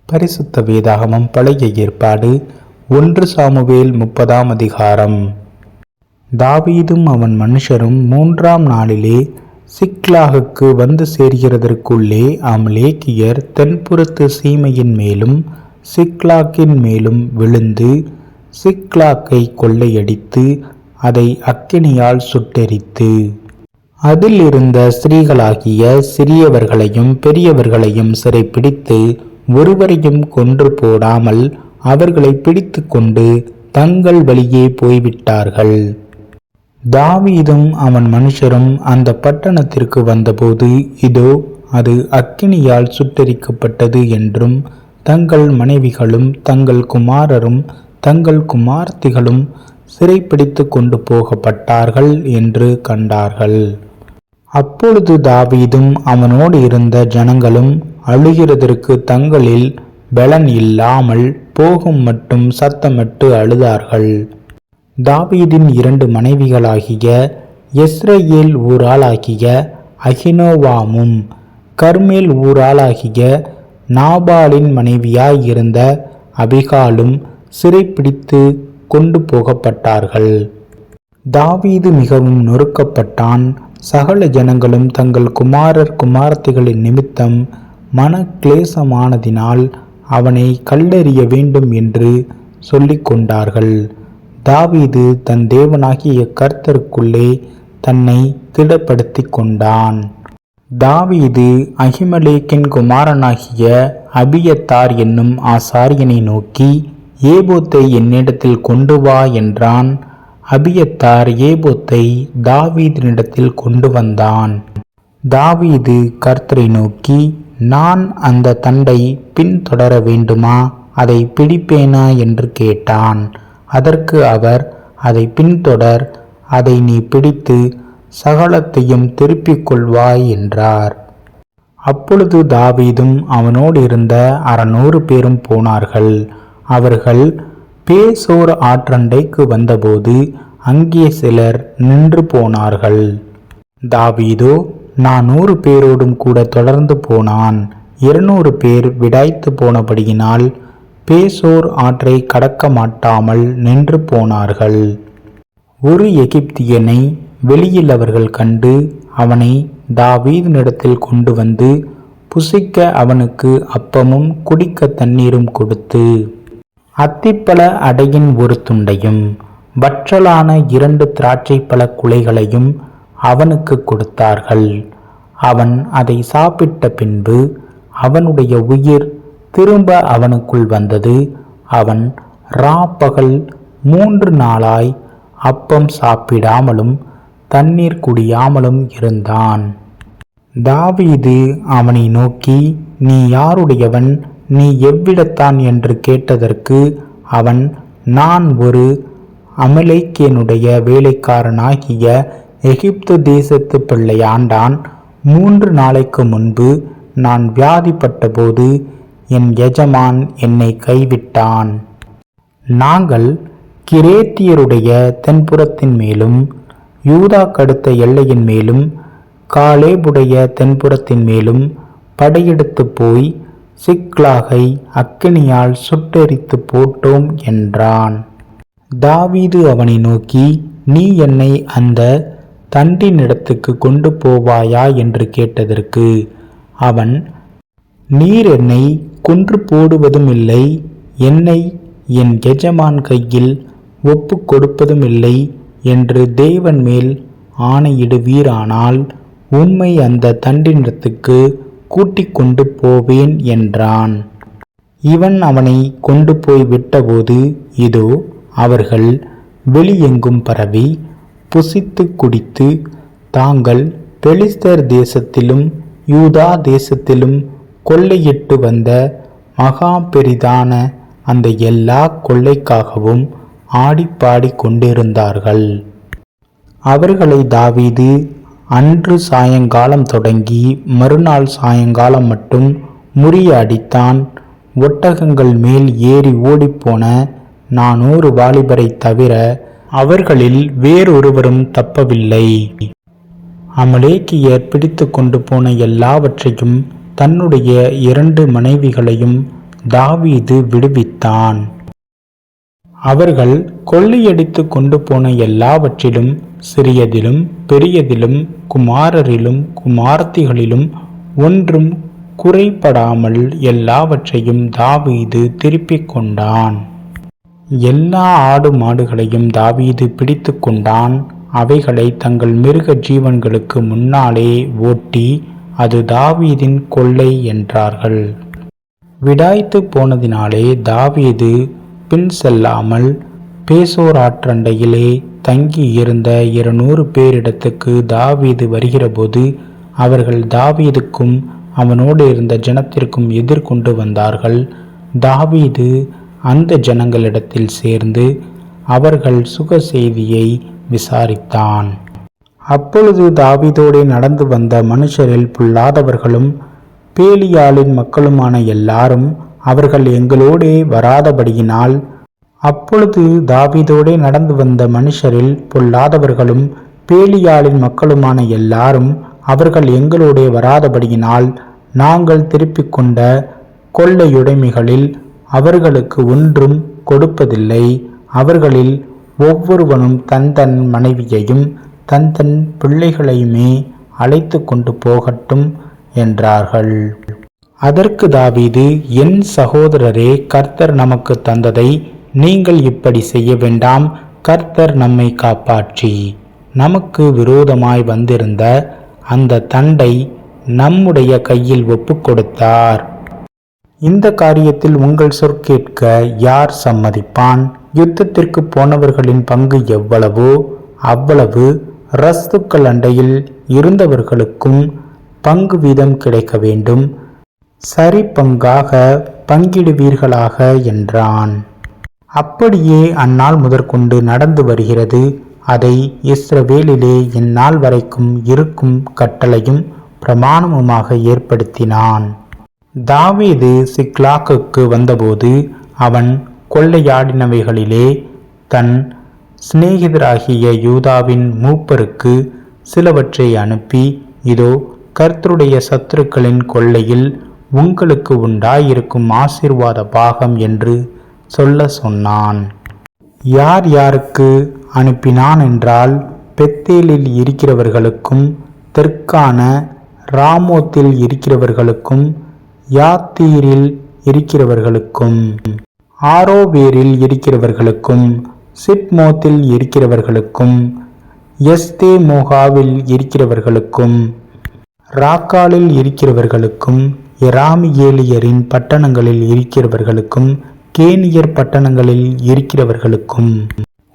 பரிசுத்த வேதாகமம் பழைய ஏற்பாடு 1 சாமுவேல் 30ஆம் அதிகாரம். தாவீதும் அவன் மனுஷரும் 3ஆம் நாளிலே சிக்லாகுக்கு வந்து சேர்கிறதற்குள்ளே அமலேக்கியர் தென்புறத்து சீமையின் மேலும் சிக்லாக்கின் மேலும் விழுந்து சிக்லாக்கை கொள்ளையடித்து அதை அக்கினியால் சுட்டெரித்து அதில் இருந்த ஸ்திரீகளாகிய சிறியவர்களையும் பெரியவர்களையும் சிறைப்பிடித்து ஒருவரையும் கொன்று போடாமல் அவர்களை பிடித்து கொண்டு தங்கள் வழியே போய்விட்டார்கள். தாவீதும் அவன் மனுஷரும் அந்த பட்டணத்திற்கு வந்தபோது இதோ அது அக்கினியால் சுட்டெரிக்கப்பட்டது என்றும் தங்கள் மனைவிகளும் தங்கள் குமாரரும் தங்கள் குமார்த்திகளும் சிறைப்பிடித்து கொண்டு போகப்பட்டார்கள் என்று கண்டார்கள். அப்பொழுது தாவீதும் அவனோடு இருந்த ஜனங்களும் அழுகிறதற்கு தங்களில் பலன் இல்லாமல் போகும் மட்டும் சத்தமிட்டு அழுதார்கள். தாவீதின் 2 மனைவிகளாகிய யெஸ்ரயேல் ஊராளாகிய அகினோவாமும் கர்மேல் ஊராளாகிய நாபாலின் மனைவியாயிருந்த அபிகாலும் சிறைப்பிடித்து கொண்டு போகப்பட்டார்கள். தாவீது மிகவும் நொறுக்கப்பட்டான். சகல ஜனங்களும் தங்கள் குமாரர் குமாரத்திகளின் நிமித்தம் மனக்லேசமானதினால் அவனை கல்லெறிய வேண்டும் என்று சொல்லிக் கொண்டார்கள். தாவீது தன் தேவனாகிய கர்த்தருக்குள்ளே தன்னை திடப்படுத்தி கொண்டான். தாவீது அகிமெலேக்கின் குமாரனாகிய அபியத்தார் என்னும் ஆசாரியனை நோக்கி ஏபோத்தை என்னிடத்தில் கொண்டு வா என்றான். அபியத்தார் ஏபோத்தை தாவீதினிடத்தில் கொண்டு வந்தான். தாவீது கர்த்தரை நோக்கி, நான் அந்த தண்டை பின்தொடர வேண்டுமா, அதை பிடிப்பேனா என்று கேட்டான். அதற்கு அவர், அதை பின்தொடர், அதை நீ பிடித்து சகலத்தையும் திருப்பிக் கொள்வாய் என்றார். அப்பொழுது தாவீதும் அவனோடு இருந்த 600 பேரும் போனார்கள். அவர்கள் பேசோர் ஆற்றண்டைக்கு வந்தபோது அங்கே சிலர் நின்று போனார்கள். தாவீதோ 400 பேரோடும் கூட தொடர்ந்து போனான். 200 பேர் விடாய்த்து போனபடியினால் பேசோர் ஆற்றை கடக்க மாட்டாமல் நின்று போனார்கள். ஒரு எகிப்தியனை வெளியில் அவர்கள் கண்டு அவனை தாவீதினிடத்தில் கொண்டு வந்து புசிக்க அவனுக்கு அப்பமும் குடிக்க தண்ணீரும் கொடுத்து அத்திப்பழ அடையின் ஒரு துண்டையும் வற்றலான 2 திராட்சைப்பழ குலைகளையும் அவனுக்கு கொடுத்தார்கள். அவன் அதை சாப்பிட்ட பின்பு அவனுடைய உயிர் திரும்ப அவனுக்குள் வந்தது. அவன் பகல் 3 நாளாய் அப்பம் சாப்பிடாமலும் தண்ணீர் குடியாமலும் இருந்தான். தாவீது அவனை நோக்கி, நீ யாருடையவன், நீ எவ்விடத்தான் என்று கேட்டதற்கு அவன், நான் ஒரு அமலேக்கியனுடைய வேலைக்காரனாகிய எகிப்து தேசத்து பிள்ளையாண்டான். 3 நாளைக்கு முன்பு நான் வியாதிப்பட்ட போது என் எஜமான் என்னை கைவிட்டான். நாங்கள் கிரேத்தியருடைய தென்புறத்தின் மேலும் யூதா கடுத்த எல்லையின் மேலும் காலேபுடைய தென்புறத்தின் மேலும் படையெடுத்து போய் சிக்லாகை அக்கினியால் சுட்டெரித்து போட்டோம் என்றான். தாவீது அவனை நோக்கி, நீ என்னை அந்த தண்டினிடத்துக்கு கொண்டு போவாயா என்று கேட்டதற்கு அவன், நீர் என்னை கொன்று போடுவதும் இல்லை, என்னை என் எஜமான் கையில் ஒப்பு கொடுப்பதும் இல்லை என்று தேவன் மேல் ஆணையிடுவீரானால் உம்மை அந்த தண்டினிடத்துக்கு கூட்டிக் கொண்டு போவேன் என்றான். இவன் அவனை கொண்டு போய் விட்டபோது இதோ அவர்கள் வெளியெங்கும் பரவி புசித்து குடித்து தாங்கள் பெலிஸ்தர் தேசத்திலும் யூதா தேசத்திலும் கொள்ளையிட்டு வந்த மகா பெரிதான அந்த எல்லா கொள்ளைக்காகவும் ஆடிப்பாடி கொண்டிருந்தார்கள். அவர்களை தாவீது அன்று சாயங்காலம் தொடங்கி மறுநாள் சாயங்காலம் மட்டும் முறிய அடித்தான். ஒட்டகங்கள் மேல் ஏறி ஓடிப்போன 400 வாலிபரை தவிர அவர்களில் வேறொருவரும் தப்பவில்லை. அமலேக்கியர் பிடித்து கொண்டு போன எல்லாவற்றையும் தன்னுடைய 2 மனைவிகளையும் தாவீது விடுவித்தான். அவர்கள் கொள்ளையடித்து கொண்டு போன எல்லாவற்றிலும், சிறியதிலும் பெரியதிலும், குமாரரிலும் குமாரத்திகளிலும் ஒன்றும் குறைபடாமல் எல்லாவற்றையும் தாவீது திருப்பிக் கொண்டான். எல்லா ஆடு மாடுகளையும் தாவீது பிடித்து கொண்டான். அவைகளை தங்கள் மிருக ஜீவன்களுக்கு முன்னாலே ஓட்டி, அது தாவீதின் கொள்ளை என்றார்கள். விடாய்த்து போனதினாலே தாவீது பின் செல்லாமல் பேசோர் ஆற்றண்டையிலே தங்கி இருந்த 200 பேரிடத்துக்கு தாவீது வருகிறபோது, அவர்கள் தாவீதுக்கும் அவனோடு இருந்த ஜனத்திற்கும் எதிர்கொண்டு வந்தார்கள். தாவீது அந்த ஜனங்களிடத்தில் சேர்ந்து அவர்கள் சுக செய்தியை விசாரித்தான். அப்பொழுது தாவீதோடே நடந்து வந்த மனுஷரில் பொல்லாதவர்களும் பேலியாளின் மக்களுமான எல்லாரும், அவர்கள் எங்களோடே வராதபடியினால் அப்பொழுது தாவீதோடே நடந்து வந்த மனுஷரில் பொல்லாதவர்களும் பேலியாளின் மக்களுமான எல்லாரும், அவர்கள் எங்களோடே வராதபடியினால் நாங்கள் திருப்பிக் கொண்ட கொள்ளையுடைமைகளில் அவர்களுக்கு ஒன்றும் கொடுப்பதில்லை. அவர்களில் ஒவ்வொருவனும் தன் தன் மனைவியையும் தன் தன் பிள்ளைகளையுமே அழைத்து கொண்டு போகட்டும் என்றார்கள். அதற்கு தாவீது, என் சகோதரரே, கர்த்தர் நமக்கு தந்ததை நீங்கள் இப்படி செய்ய வேண்டாம். கர்த்தர் நம்மை காப்பாற்றி நமக்கு விரோதமாய் வந்திருந்த அந்த தண்டை நம்முடைய கையில் ஒப்புக் கொடுத்தார். இந்த காரியத்தில் உங்கள் சொற்கேட்க யார் சம்மதிப்பான்? யுத்தத்திற்கு போனவர்களின் பங்கு எவ்வளவோ அவ்வளவு ரஸ்துக்கள் அண்டையில் இருந்தவர்களுக்கும் பங்கு வீதம் கிடைக்க வேண்டும். சரி பங்காக பங்கிடுவீர்களாக என்றான். அப்படியே அந்நாள் முதற்கொண்டு நடந்து வருகிறது. அதை இஸ்ரவேலிலே இந்நாள் வரைக்கும் இருக்கும் கட்டளையும் பிரமாணமுமாக ஏற்படுத்தினான். தாவீது சிக்லாகுக்கு வந்தபோது அவன் கொள்ளையாடினவைகளிலே தன் சிநேகிதராகிய யூதாவின் மூப்பருக்கு சிலவற்றை அனுப்பி, இதோ கர்த்தருடைய சத்துருக்களின் கொள்ளையில் உங்களுக்கு உண்டாயிருக்கும் ஆசீர்வாத பாகம் என்று சொல்ல சொன்னான். யார் யாருக்கு அனுப்பினான் என்றால், பெத்தேலில் இருக்கிறவர்களுக்கும், தெற்கான ராமோத்தில் இருக்கிறவர்களுக்கும், யாத்தீரில் இருக்கிறவர்களுக்கும், ஆரோவேரில் இருக்கிறவர்களுக்கும், சிப்மோத்தில் இருக்கிறவர்களுக்கும், எஸ்தேமோகாவில் இருக்கிறவர்களுக்கும், ராக்காலில் இருக்கிறவர்களுக்கும், எராமியேலியரின் பட்டணங்களில் இருக்கிறவர்களுக்கும், கேனியர் பட்டணங்களில் இருக்கிறவர்களுக்கும்,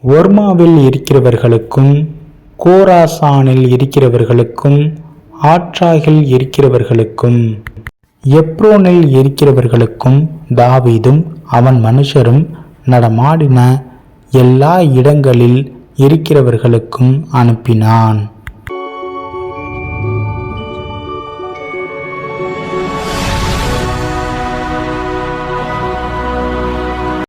ஒர்மாவில் இருக்கிறவர்களுக்கும், கோராசானில் இருக்கிறவர்களுக்கும், ஆற்றாகில் இருக்கிறவர்களுக்கும், எப்ரோனில் இருக்கிறவர்களுக்கும், தாவீதும் அவன் மனுஷரும் நடமாடின எல்லா இடங்களில் இருக்கிறவர்களுக்கும் அனுப்பினான்.